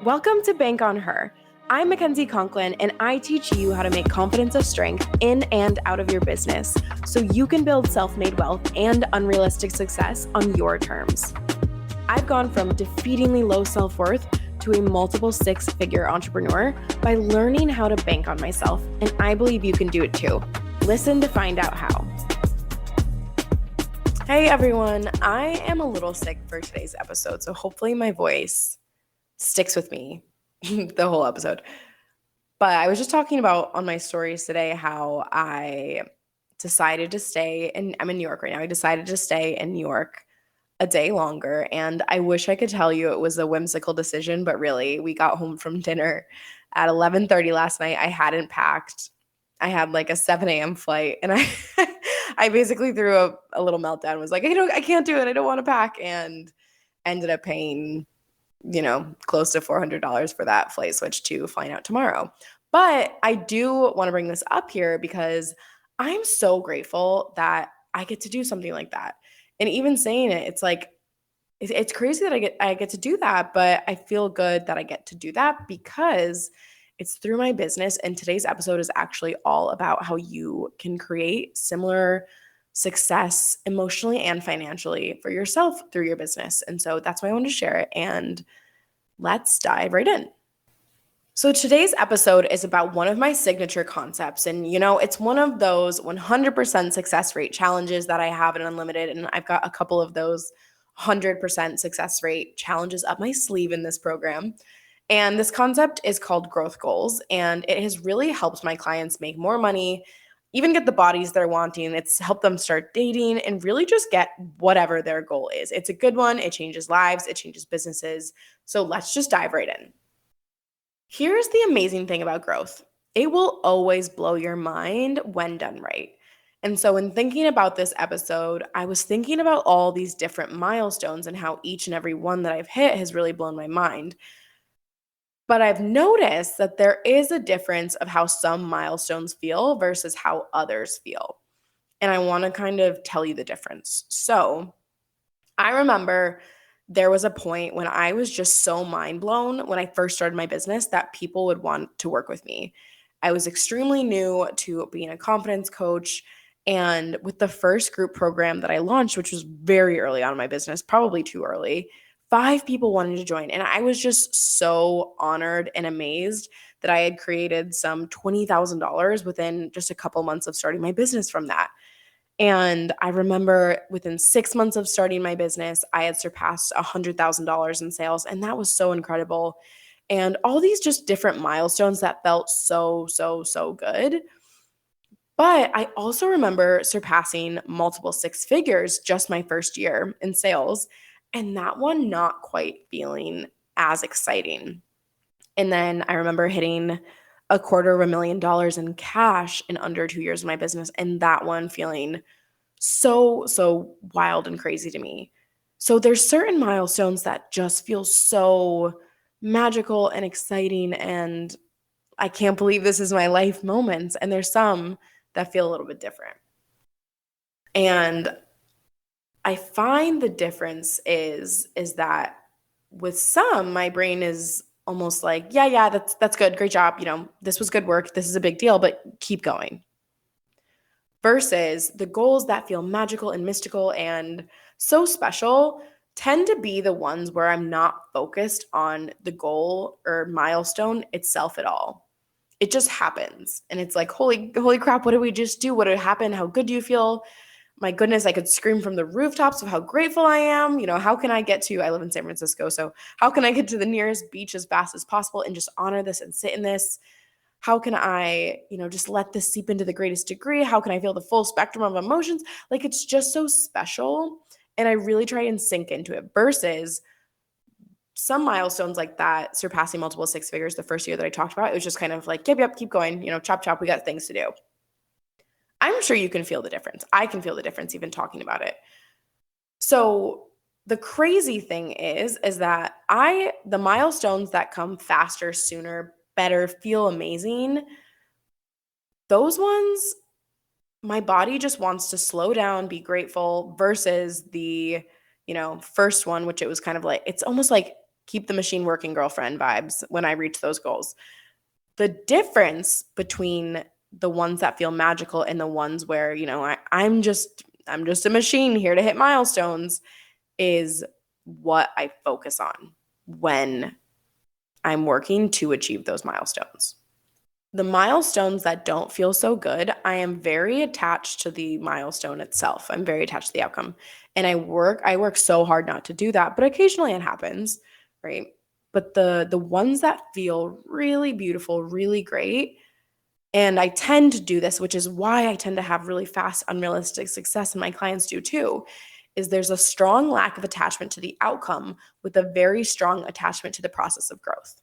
Welcome to Bank on Her. I'm Makenzie Conklin, and I teach you how to make confidence a strength in and out of your business so you can build self-made wealth and unrealistic success on your terms. I've gone from defeatingly low self-worth to a multiple six-figure entrepreneur by learning how to bank on myself, and I believe you can do it too. Listen to find out how. Hey everyone, I am a little sick for today's episode, so hopefully my voice sticks with me the whole episode. But I was just talking about on my stories today how I decided to stay, and I'm in New York right now. I decided to stay in New York a day longer, and I wish I could tell you it was a whimsical decision, but really, we got home from dinner at 11:30 last night. I hadn't packed. I had like a 7 a.m. flight, and I basically threw a little meltdown. Was like, I can't do it. I don't want to pack, and ended up paying close to $400 for that flight switch to flying out tomorrow. But I do want to bring this up here because I'm so grateful that I get to do something like that. And even saying it, it's like, it's crazy that I get to do that, but I feel good that I get to do that because it's through my business. And today's episode is actually all about how you can create similar success emotionally and financially for yourself through your business. And so that's why I wanted to share it. And let's dive right in. So today's episode is about one of my signature concepts. And, it's one of those 100% success rate challenges that I have in Unlimited. And I've got a couple of those 100% success rate challenges up my sleeve in this program. And this concept is called growth goals. And it has really helped my clients make more money, even get the bodies they're wanting. It's helped them start dating and really just get whatever their goal is. It's a good one. It changes lives. It changes businesses. So let's just dive right in. Here's the amazing thing about growth. It will always blow your mind when done right. And so in thinking about this episode, I was thinking about all these different milestones and how each and every one that I've hit has really blown my mind. But I've noticed that there is a difference of how some milestones feel versus how others feel. And I want to kind of tell you the difference. So I remember there was a point when I was just so mind blown when I first started my business that people would want to work with me. I was extremely new to being a confidence coach. And with the first group program that I launched, which was very early on in my business, probably too early, 5 people wanted to join. And I was just so honored and amazed that I had created some $20,000 within just a couple months of starting my business from that. And I remember within 6 months of starting my business, I had surpassed $100,000 in sales. And that was so incredible. And all these just different milestones that felt so, so, so good. But I also remember surpassing multiple six figures just my first year in sales. And that one not quite feeling as exciting. And then I remember hitting $250,000 in cash in under 2 years of my business. And that one feeling so, so wild and crazy to me. So there's certain milestones that just feel so magical and exciting. And I can't believe this is my life moments. And there's some that feel a little bit different. And I find the difference is that with some, my brain is almost like, yeah, that's good. Great job. This was good work. This is a big deal, but keep going. Versus the goals that feel magical and mystical and so special tend to be the ones where I'm not focused on the goal or milestone itself at all. It just happens. And it's like, holy crap, what did we just do? What did happen? How good do you feel? My goodness, I could scream from the rooftops of how grateful I am. How can I get to, I live in San Francisco, so how can I get to the nearest beach as fast as possible and just honor this and sit in this? How can I, just let this seep into the greatest degree? How can I feel the full spectrum of emotions? Like, it's just so special. And I really try and sink into it versus some milestones like that, surpassing multiple six figures the first year that I talked about. It was just kind of like, yep, keep going, chop, we got things to do. I'm sure you can feel the difference. I can feel the difference even talking about it. So the crazy thing is that the milestones that come faster, sooner, better, feel amazing, those ones, my body just wants to slow down, be grateful versus the, first one, which it was kind of like, it's almost like keep the machine working girlfriend vibes when I reach those goals. The difference between the ones that feel magical and the ones where, I'm just a machine here to hit milestones is what I focus on when I'm working to achieve those milestones. The milestones that don't feel so good, I am very attached to the milestone itself. I'm very attached to the outcome. And I work so hard not to do that, but occasionally it happens, right? But the ones that feel really beautiful, really great, and I tend to do this, which is why I tend to have really fast, unrealistic success, and my clients do too, is there's a strong lack of attachment to the outcome with a very strong attachment to the process of growth.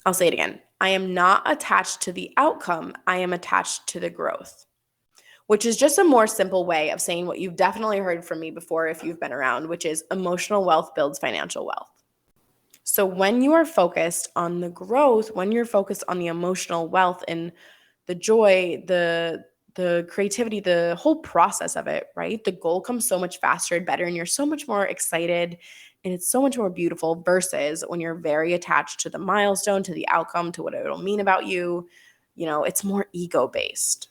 I'll say it again. I am not attached to the outcome. I am attached to the growth, which is just a more simple way of saying what you've definitely heard from me before if you've been around, which is emotional wealth builds financial wealth. So when you are focused on the growth, when you're focused on the emotional wealth and the joy, the creativity, the whole process of it, right? The goal comes so much faster and better, and you're so much more excited, and it's so much more beautiful versus when you're very attached to the milestone, to the outcome, to what it'll mean about you. It's more ego-based.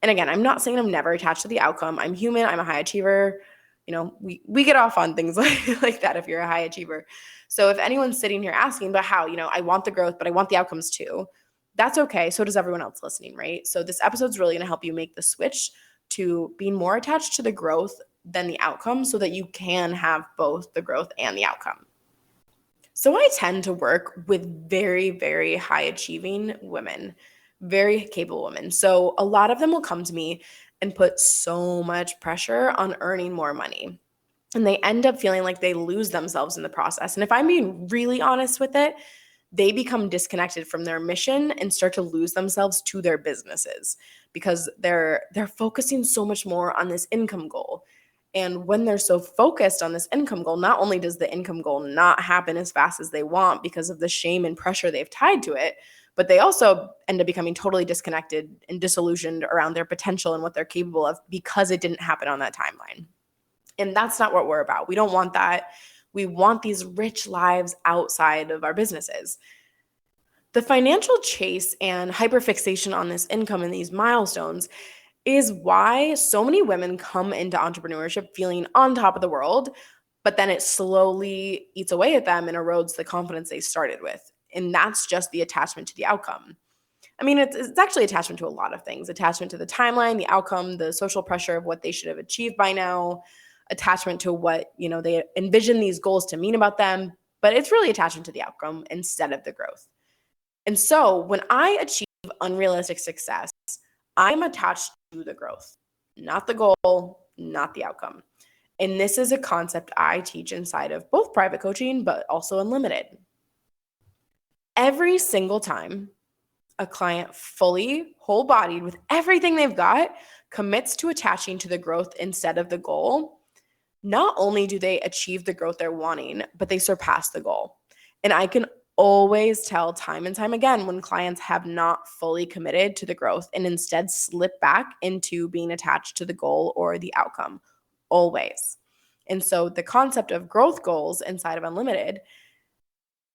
And again, I'm not saying I'm never attached to the outcome. I'm human. I'm a high achiever. We get off on things like that if you're a high achiever. So if anyone's sitting here asking, but how, I want the growth, but I want the outcomes too, that's okay. So does everyone else listening, right? So this episode's really going to help you make the switch to being more attached to the growth than the outcome so that you can have both the growth and the outcome. So I tend to work with very, very high achieving women, very capable women. So a lot of them will come to me and put so much pressure on earning more money. And they end up feeling like they lose themselves in the process. And if I'm being really honest with it, they become disconnected from their mission and start to lose themselves to their businesses because they're focusing so much more on this income goal. And when they're so focused on this income goal, not only does the income goal not happen as fast as they want because of the shame and pressure they've tied to it, but they also end up becoming totally disconnected and disillusioned around their potential and what they're capable of because it didn't happen on that timeline. And that's not what we're about. We don't want that. We want these rich lives outside of our businesses. The financial chase and hyperfixation on this income and these milestones is why so many women come into entrepreneurship feeling on top of the world, but then it slowly eats away at them and erodes the confidence they started with. And that's just the attachment to the outcome. I mean, it's actually attachment to a lot of things. Attachment to the timeline, the outcome, the social pressure of what they should have achieved by now, attachment to what, they envision these goals to mean about them, but it's really attachment to the outcome instead of the growth. And so when I achieve unrealistic success, I'm attached to the growth, not the goal, not the outcome. And this is a concept I teach inside of both private coaching, but also unlimited. Every single time a client fully, whole-bodied, with everything they've got, commits to attaching to the growth instead of the goal, not only do they achieve the growth they're wanting, but they surpass the goal. And I can always tell time and time again when clients have not fully committed to the growth and instead slip back into being attached to the goal or the outcome, always. And so the concept of growth goals inside of Unlimited,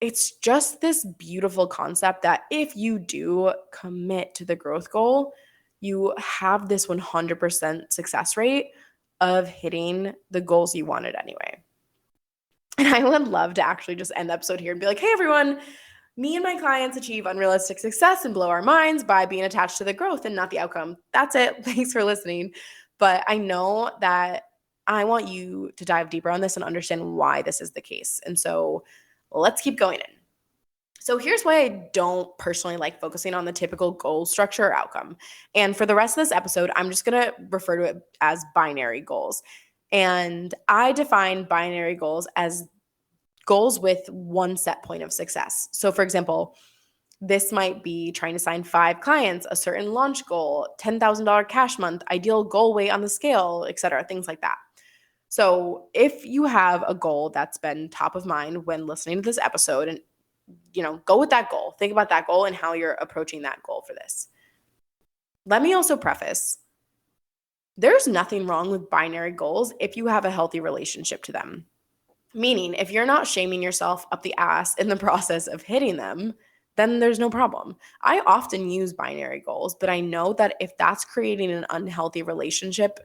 it's just this beautiful concept that if you do commit to the growth goal, you have this 100% success rate of hitting the goals you wanted anyway. And I would love to actually just end the episode here and be like, hey, everyone, me and my clients achieve unrealistic success and blow our minds by being attached to the growth and not the outcome. That's it. Thanks for listening. But I know that I want you to dive deeper on this and understand why this is the case. And so let's keep going in. So here's why I don't personally like focusing on the typical goal structure or outcome. And for the rest of this episode, I'm just going to refer to it as binary goals. And I define binary goals as goals with one set point of success. So for example, this might be trying to sign 5 clients, a certain launch goal, $10,000 cash month, ideal goal weight on the scale, etc., things like that. So if you have a goal that's been top of mind when listening to this episode, and go with that goal, think about that goal and how you're approaching that goal for this. Let me also preface, there's nothing wrong with binary goals if you have a healthy relationship to them. Meaning, if you're not shaming yourself up the ass in the process of hitting them, then there's no problem. I often use binary goals, but I know that if that's creating an unhealthy relationship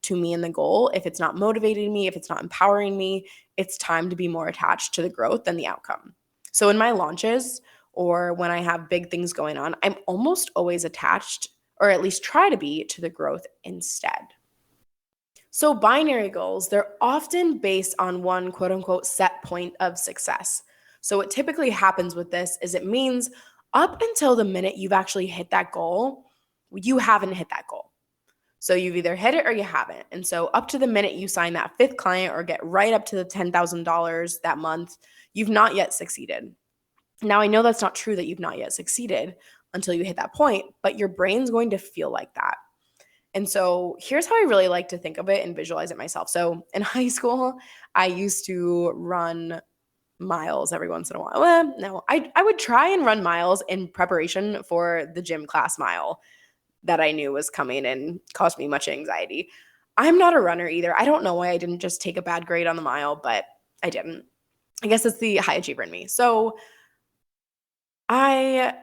to me and the goal, if it's not motivating me, if it's not empowering me, it's time to be more attached to the growth than the outcome. So in my launches or when I have big things going on, I'm almost always attached, or at least try to be, to the growth instead. So, binary goals, they're often based on one quote unquote set point of success. So, what typically happens with this is it means up until the minute you've actually hit that goal, you haven't hit that goal. So, you've either hit it or you haven't. And so, up to the minute you sign that fifth client or get right up to the $10,000 that month, you've not yet succeeded. Now, I know that's not true that you've not yet succeeded until you hit that point, but your brain's going to feel like that. And so here's how I really like to think of it and visualize it myself. So in high school, I used to run miles every once in a while. Well, no, I would try and run miles in preparation for the gym class mile that I knew was coming and caused me much anxiety. I'm not a runner either. I don't know why I didn't just take a bad grade on the mile, but I didn't. I guess it's the high achiever in me. So I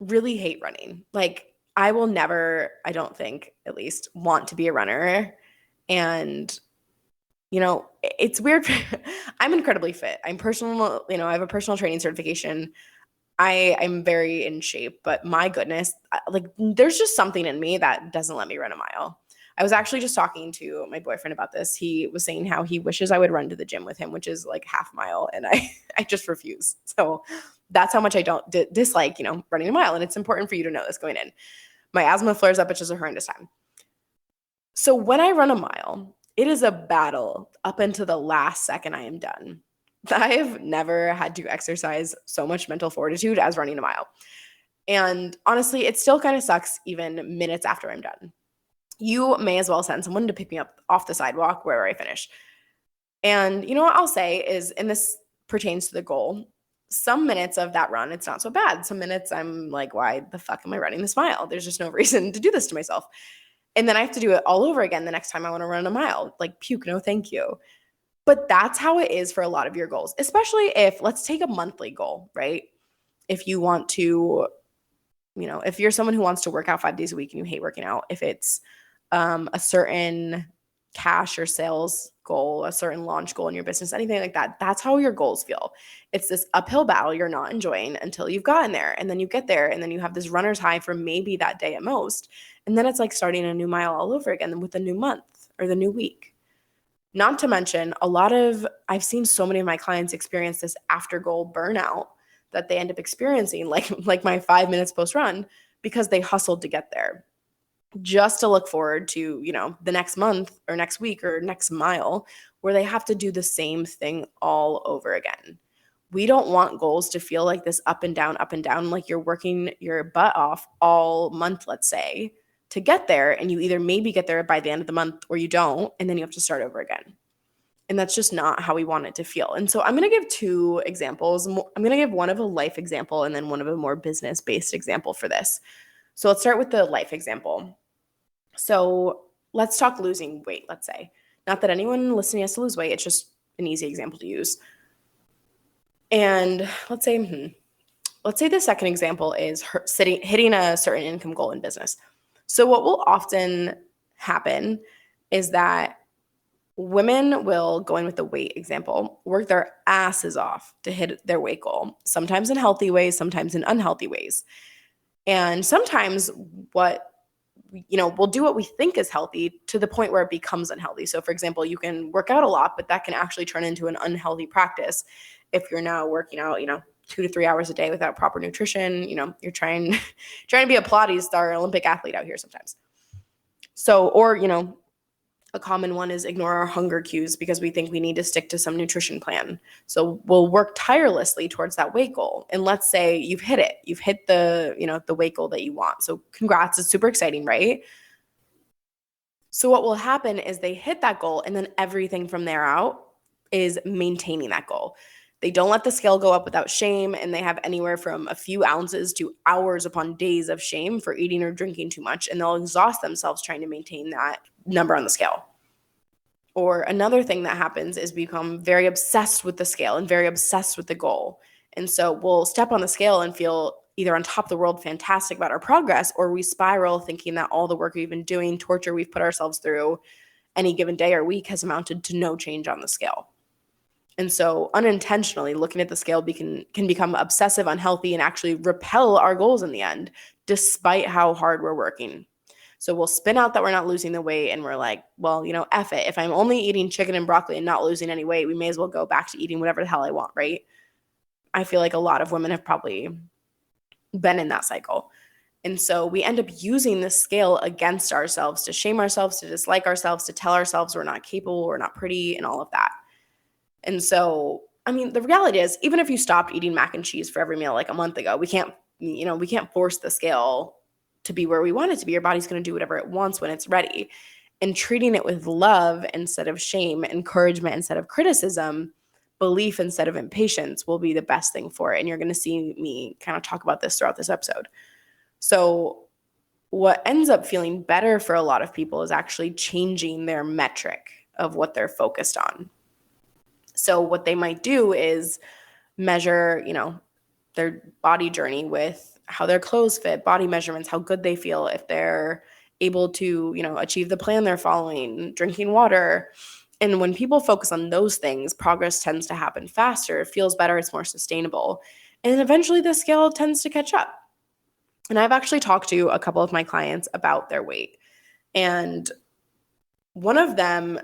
really hate running. Like, I will never, I don't think at least, want to be a runner. And, it's weird. I'm incredibly fit. I have a personal training certification. I'm very in shape, but my goodness, like there's just something in me that doesn't let me run a mile. I was actually just talking to my boyfriend about this. He was saying how he wishes I would run to the gym with him, which is like half a mile. And I just refuse. So that's how much I don't dislike, running a mile. And it's important for you to know this going in. My asthma flares up. It's just a horrendous time. So when I run a mile, it is a battle up until the last second I am done. I've never had to exercise so much mental fortitude as running a mile. And honestly, it still kind of sucks even minutes after I'm done. You may as well send someone to pick me up off the sidewalk wherever I finish. And you know what I'll say is, and this pertains to the goal, some minutes of that run, it's not so bad. Some minutes I'm like, why the fuck am I running this mile? There's just no reason to do this to myself. And then I have to do it all over again the next time I want to run a mile. Like, puke, no thank you. But that's how it is for a lot of your goals, especially if, let's take a monthly goal, right? If you want to, if you're someone who wants to work out 5 days a week and you hate working out, if it's a certain cash or sales goal, a certain launch goal in your business, anything like that, that's how your goals feel. It's this uphill battle you're not enjoying until you've gotten there. And then you get there and then you have this runner's high for maybe that day at most. And then it's like starting a new mile all over again with the new month or the new week. Not to mention I've seen so many of my clients experience this after goal burnout that they end up experiencing like my 5 minutes post run because they hustled to get there just to look forward to, the next month or next week or next mile where they have to do the same thing all over again. We don't want goals to feel like this up and down, like you're working your butt off all month, let's say, to get there. And you either maybe get there by the end of the month or you don't, and then you have to start over again. And that's just not how we want it to feel. And so I'm going to give two examples. I'm going to give one of a life example and then one of a more business-based example for this. So let's start with the life example. So let's talk losing weight, let's say. Not that anyone listening has to lose weight. It's just an easy example to use. And let's say the second example is hitting a certain income goal in business. So what will often happen is that women will, going with the weight example, work their asses off to hit their weight goal, sometimes in healthy ways, sometimes in unhealthy ways. And sometimes we'll do what we think is healthy to the point where it becomes unhealthy. So for example, you can work out a lot, but that can actually turn into an unhealthy practice if you're now working out, 2 to 3 hours a day without proper nutrition. You're trying to be a Pilates star, Olympic athlete out here sometimes. So, or, a common one is ignore our hunger cues because we think we need to stick to some nutrition plan. So we'll work tirelessly towards that weight goal. And let's say you've hit it. You've hit the weight goal that you want. So congrats. It's super exciting, right? So what will happen is they hit that goal and then everything from there out is maintaining that goal. They don't let the scale go up without shame, and they have anywhere from a few ounces to hours upon days of shame for eating or drinking too much, and they'll exhaust themselves trying to maintain that number on the scale. Or another thing that happens is we become very obsessed with the scale and very obsessed with the goal. And so we'll step on the scale and feel either on top of the world, fantastic about our progress, or we spiral thinking that all the work we've been doing, torture we've put ourselves through any given day or week has amounted to no change on the scale. And so unintentionally looking at the scale can become obsessive, unhealthy, and actually repel our goals in the end, despite how hard we're working. So we'll spin out that we're not losing the weight and we're like, well, F it. If I'm only eating chicken and broccoli and not losing any weight, we may as well go back to eating whatever the hell I want, right? I feel like a lot of women have probably been in that cycle. And so we end up using the scale against ourselves to shame ourselves, to dislike ourselves, to tell ourselves we're not capable, we're not pretty, and all of that. And so, the reality is, even if you stopped eating mac and cheese for every meal like a month ago, we can't force the scale to be where we want it to be. Your body's going to do whatever it wants when it's ready. And treating it with love instead of shame, encouragement instead of criticism, belief instead of impatience will be the best thing for it. And you're going to see me kind of talk about this throughout this episode. So what ends up feeling better for a lot of people is actually changing their metric of what they're focused on. So what they might do is measure, their body journey with how their clothes fit, body measurements, how good they feel, if they're able to, achieve the plan they're following, drinking water. And when people focus on those things, progress tends to happen faster. It feels better. It's more sustainable. And eventually the scale tends to catch up. And I've actually talked to a couple of my clients about their weight. And one of them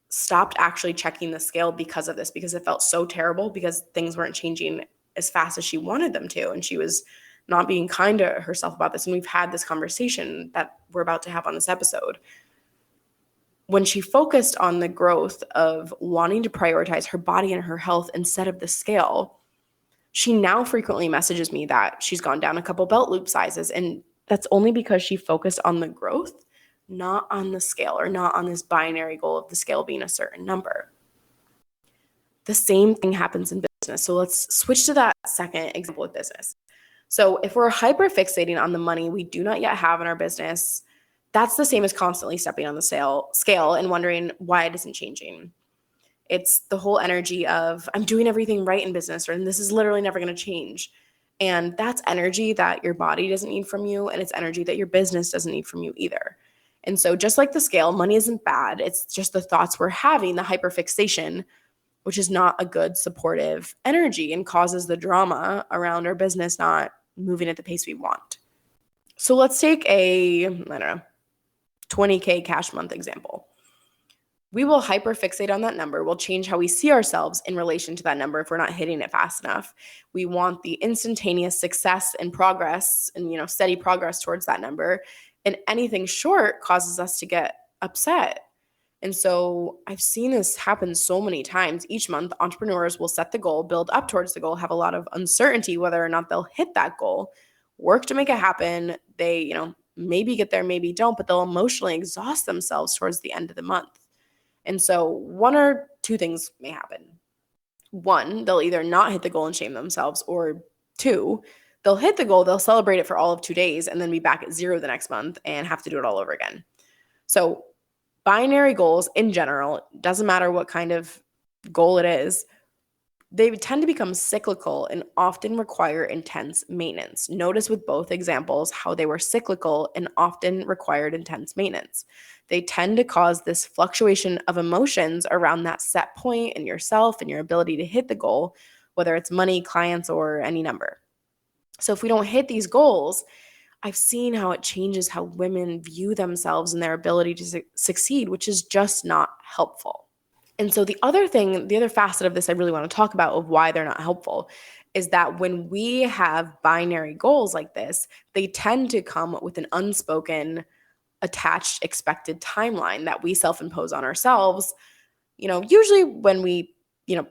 stopped actually checking the scale because of this, because it felt so terrible, because things weren't changing as fast as she wanted them to. And she was not being kind to herself about this. And we've had this conversation that we're about to have on this episode. When she focused on the growth of wanting to prioritize her body and her health instead of the scale, she now frequently messages me that she's gone down a couple belt loop sizes. And that's only because she focused on the growth, not on the scale, or not on this binary goal of the scale being a certain number. The same thing happens in business. So let's switch to that second example with business. So if we're hyper fixating on the money we do not yet have in our business, that's the same as constantly stepping on the scale and wondering why it isn't changing. It's the whole energy of, I'm doing everything right in business, or this is literally never going to change. And that's energy that your body doesn't need from you, and it's energy that your business doesn't need from you either. And so just like the scale, money isn't bad. It's just the thoughts we're having, the hyperfixation, which is not a good supportive energy and causes the drama around our business not moving at the pace we want. So let's take a, 20K cash month example. We will hyperfixate on that number. We'll change how we see ourselves in relation to that number if we're not hitting it fast enough. We want the instantaneous success and progress and, steady progress towards that number. And anything short causes us to get upset. And so I've seen this happen so many times. Each month, entrepreneurs will set the goal, build up towards the goal, have a lot of uncertainty whether or not they'll hit that goal, work to make it happen. They, maybe get there, maybe don't, but they'll emotionally exhaust themselves towards the end of the month. And so one or two things may happen. One, they'll either not hit the goal and shame themselves, or two, they'll hit the goal, they'll celebrate it for all of 2 days and then be back at 0 the next month and have to do it all over again. So binary goals in general, doesn't matter what kind of goal it is, they tend to become cyclical and often require intense maintenance. Notice with both examples how they were cyclical and often required intense maintenance. They tend to cause this fluctuation of emotions around that set point in yourself and your ability to hit the goal, whether it's money, clients, or any number. So if we don't hit these goals, I've seen how it changes how women view themselves and their ability to succeed, which is just not helpful. And so the other facet of this I really want to talk about of why they're not helpful is that when we have binary goals like this, they tend to come with an unspoken, attached, expected timeline that we self-impose on ourselves, usually when we,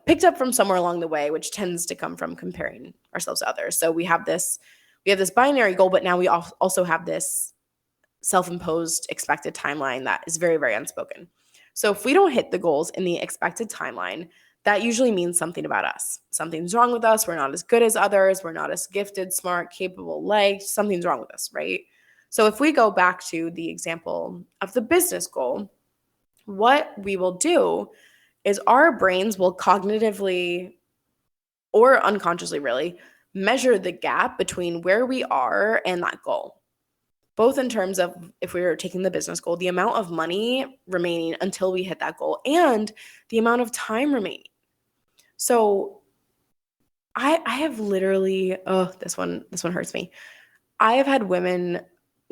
picked up from somewhere along the way, which tends to come from comparing ourselves to others. So we have this binary goal, but now we also have this self-imposed expected timeline that is very, very unspoken. So if we don't hit the goals in the expected timeline, that usually means something about us. Something's wrong with us. We're not as good as others. We're not as gifted, smart, capable, liked. Something's wrong with us, right? So if we go back to the example of the business goal, what we will do is our brains will cognitively or unconsciously really measure the gap between where we are and that goal. Both in terms of, if we were taking the business goal, the amount of money remaining until we hit that goal and the amount of time remaining. So I have literally, this one hurts me. I have had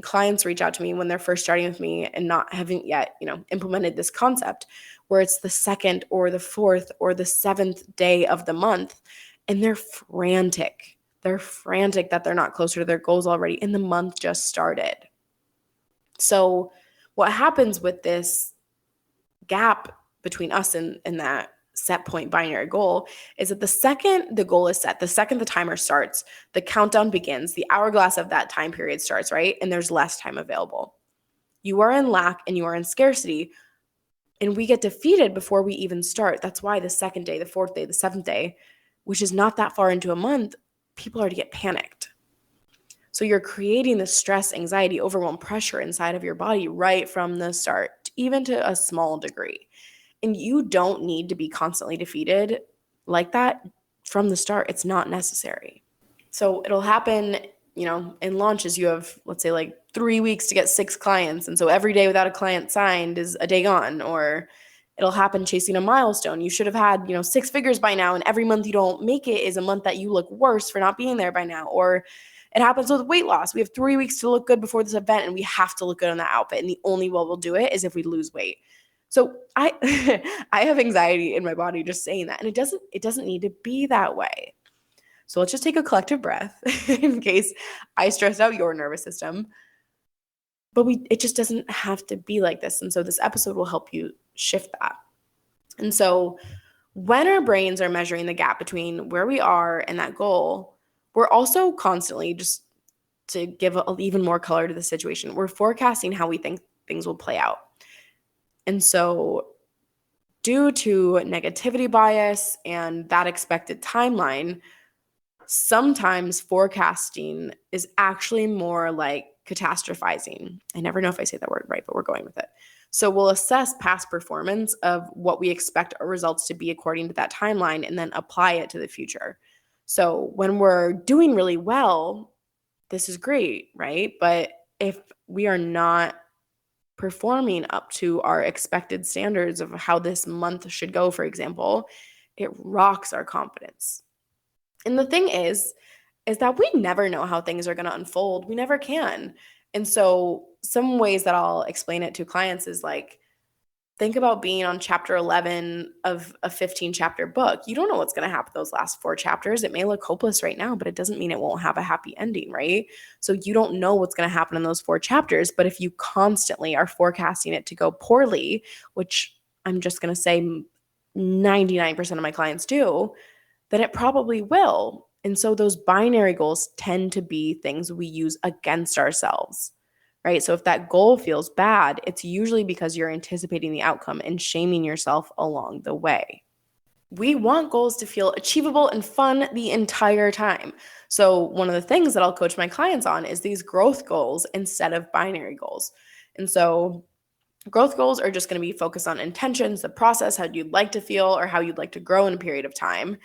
clients reach out to me when they're first starting with me and not having yet, implemented this concept, where it's the second or the fourth or the seventh day of the month, and they're frantic. They're frantic that they're not closer to their goals already, and the month just started. So what happens with this gap between us and that set point binary goal is that the second the goal is set, the second the timer starts, the countdown begins, the hourglass of that time period starts, right? And there's less time available. You are in lack and you are in scarcity, and we get defeated before we even start. That's why the second day, the fourth day, the seventh day, which is not that far into a month, people are to get panicked. So you're creating the stress, anxiety, overwhelm, pressure inside of your body right from the start, even to a small degree. And you don't need to be constantly defeated like that from the start. It's not necessary. So it'll happen, in launches, you have, let's say, like 3 weeks to get 6 clients. And so every day without a client signed is a day gone. Or it'll happen chasing a milestone. You should have had, 6 figures by now. And every month you don't make it is a month that you look worse for not being there by now. Or it happens with weight loss. We have 3 weeks to look good before this event, and we have to look good on that outfit. And the only way we'll do it is if we lose weight. So I I have anxiety in my body just saying that. And it doesn't need to be that way. So let's just take a collective breath in case I stressed out your nervous system. But it just doesn't have to be like this. And so this episode will help you shift that. And so when our brains are measuring the gap between where we are and that goal, we're also constantly, just to give even more color to the situation, we're forecasting how we think things will play out. And so due to negativity bias and that expected timeline, sometimes forecasting is actually more like catastrophizing. I never know if I say that word right, but we're going with it. So we'll assess past performance of what we expect our results to be according to that timeline and then apply it to the future. So when we're doing really well, this is great, right? But if we are not performing up to our expected standards of how this month should go, for example, it rocks our confidence. And the thing is that we never know how things are going to unfold. We never can. And so some ways that I'll explain it to clients is like, think about being on chapter 11 of a 15 chapter book. You don't know what's going to happen those last 4 chapters. It may look hopeless right now, but it doesn't mean it won't have a happy ending, right? So you don't know what's going to happen in those 4 chapters, but if you constantly are forecasting it to go poorly, which I'm just going to say 99% of my clients do, then it probably will. And so those binary goals tend to be things we use against ourselves. Right? So if that goal feels bad, it's usually because you're anticipating the outcome and shaming yourself along the way. We want goals to feel achievable and fun the entire time. So one of the things that I'll coach my clients on is these growth goals instead of binary goals. And so growth goals are just going to be focused on intentions, the process, how you'd like to feel, or how you'd like to grow in a period of time.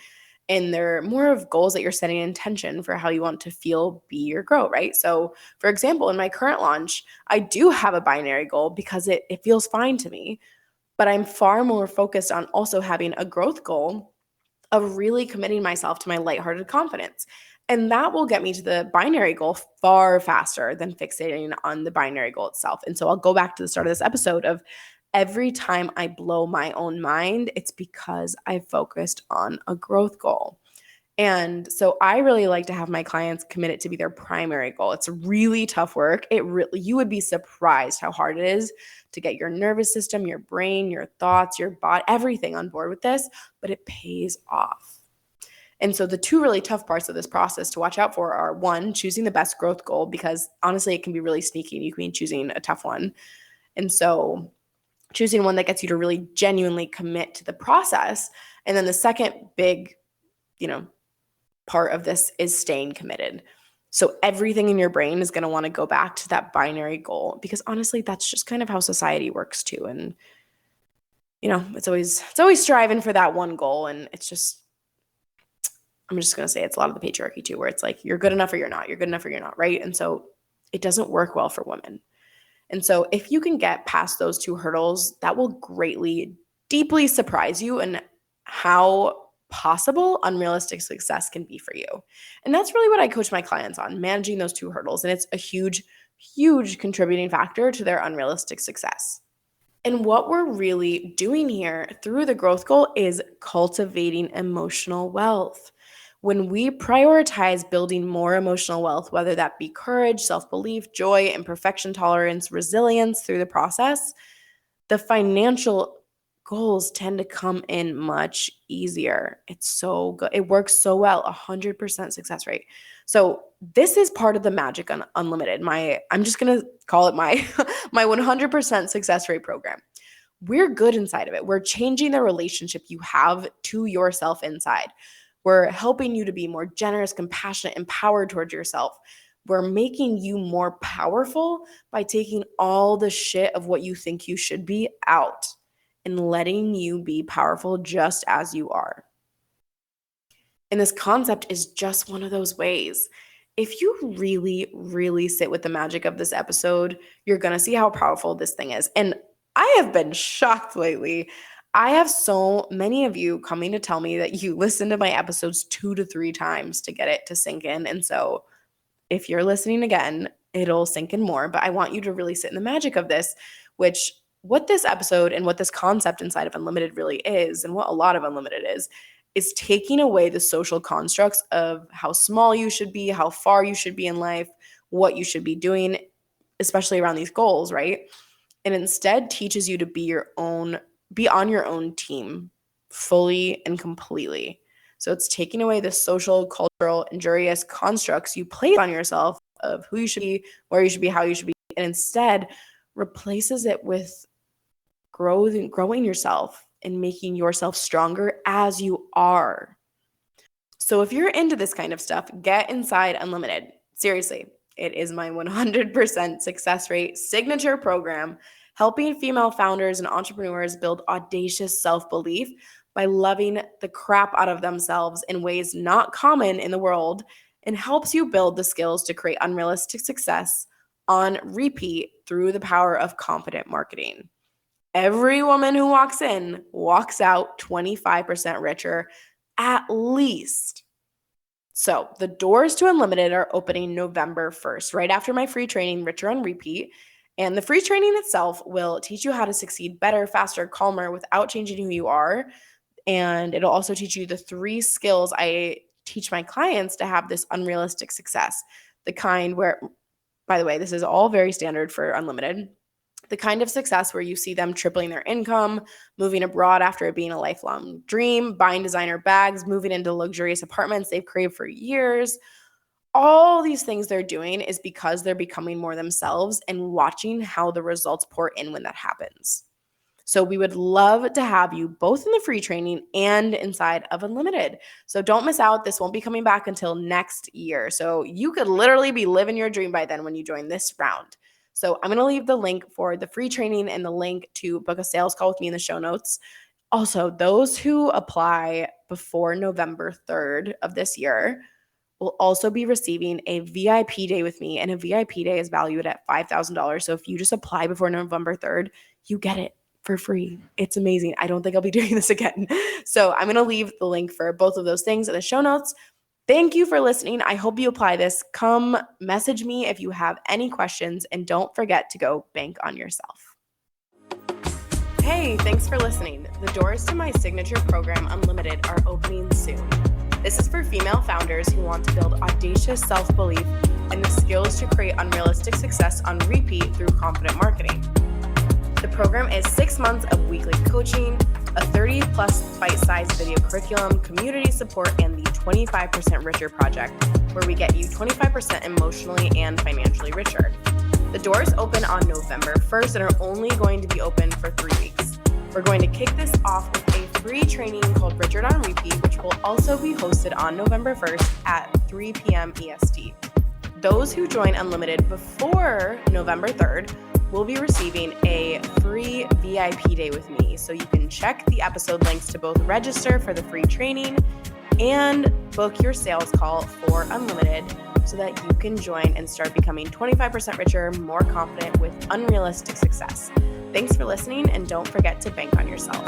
And they're more of goals that you're setting intention for how you want to feel, be, or grow, right? So for example, in my current launch, I do have a binary goal because it feels fine to me, but I'm far more focused on also having a growth goal of really committing myself to my lighthearted confidence. And that will get me to the binary goal far faster than fixating on the binary goal itself. And so I'll go back to the start of this episode of every time I blow my own mind, it's because I focused on a growth goal. And so I really like to have my clients commit it to be their primary goal. It's really tough work. You would be surprised how hard it is to get your nervous system, your brain, your thoughts, your body, everything on board with this, but it pays off. And so the 2 really tough parts of this process to watch out for are, 1, choosing the best growth goal, because honestly, it can be really sneaky and you can be choosing a tough one. And so choosing one that gets you to really genuinely commit to the process. And then the second big, part of this is staying committed. So everything in your brain is going to want to go back to that binary goal, because honestly, that's just kind of how society works too. And it's always striving for that one goal. And it's just, I'm just going to say it's a lot of the patriarchy too, where it's like, you're good enough or you're not, you're good enough or you're not. Right. And so it doesn't work well for women. And so if you can get past those two hurdles, that will greatly, deeply surprise you in how possible unrealistic success can be for you. And that's really what I coach my clients on, managing those two hurdles. And it's a huge, huge contributing factor to their unrealistic success. And what we're really doing here through the growth goal is cultivating emotional wealth. When we prioritize building more emotional wealth, whether that be courage, self-belief, joy, imperfection tolerance, resilience through the process, the financial goals tend to come in much easier. It's so good. It works so well, 100% success rate. So this is part of the magic on Unlimited. I'm just going to call it my 100% success rate program. We're good inside of it. We're changing the relationship you have to yourself inside. We're helping you to be more generous, compassionate, empowered towards yourself. We're making you more powerful by taking all the shit of what you think you should be out and letting you be powerful just as you are. And this concept is just one of those ways. If you really, really sit with the magic of this episode, you're going to see how powerful this thing is. And I have been shocked lately. I have so many of you coming to tell me that you listen to my episodes 2 to 3 times to get it to sink in. And so if you're listening again, it'll sink in more. But I want you to really sit in the magic of this, which what this episode and what this concept inside of Unlimited really is, and what a lot of Unlimited is taking away the social constructs of how small you should be, how far you should be in life, what you should be doing, especially around these goals, right? And instead teaches you to be on your own team fully and completely. So it's taking away the social, cultural, injurious constructs you place on yourself of who you should be, where you should be, how you should be, and instead replaces it with growing yourself and making yourself stronger as you are. So if you're into this kind of stuff, get inside Unlimited. Seriously, it is my 100% success rate signature program, helping female founders and entrepreneurs build audacious self-belief by loving the crap out of themselves in ways not common in the world, and helps you build the skills to create unrealistic success on repeat through the power of confident marketing. Every woman who walks in walks out 25% richer, at least. So the doors to Unlimited are opening November 1st, right after my free training, Richer on Repeat. And the free training itself will teach you how to succeed better, faster, calmer, without changing who you are. And it'll also teach you the 3 skills I teach my clients to have this unrealistic success. The kind where, by the way, this is all very standard for Unlimited. The kind of success where you see them tripling their income, moving abroad after it being a lifelong dream, buying designer bags, moving into luxurious apartments they've craved for years. All these things they're doing is because they're becoming more themselves and watching how the results pour in when that happens. So we would love to have you both in the free training and inside of Unlimited. So don't miss out. This won't be coming back until next year. So you could literally be living your dream by then when you join this round. So I'm going to leave the link for the free training and the link to book a sales call with me in the show notes. Also, those who apply before November 3rd of this year will also be receiving a VIP day with me, and a VIP day is valued at $5,000. So if you just apply before November 3rd, you get it for free. It's amazing. I don't think I'll be doing this again. So I'm going to leave the link for both of those things in the show notes. Thank you for listening. I hope you apply this. Come message me if you have any questions, and don't forget to go bank on yourself. Hey, thanks for listening. The doors to my signature program, Unlimited, are opening soon. This is for female founders who want to build audacious self-belief and the skills to create unrealistic success on repeat through confident marketing. The program is 6 months of weekly coaching, a 30-plus bite-sized video curriculum, community support, and the 25% Richer Project, where we get you 25% emotionally and financially richer. The doors open on November 1st and are only going to be open for 3 weeks. We're going to kick this off with a free training called Richard on Repeat, which will also be hosted on November 1st at 3 p.m. EST. Those who join Unlimited before November 3rd will be receiving a free VIP day with me. So you can check the episode links to both register for the free training and book your sales call for unlimited so that you can join and start becoming 25% richer, more confident with unrealistic success. Thanks for listening, and don't forget to bank on yourself.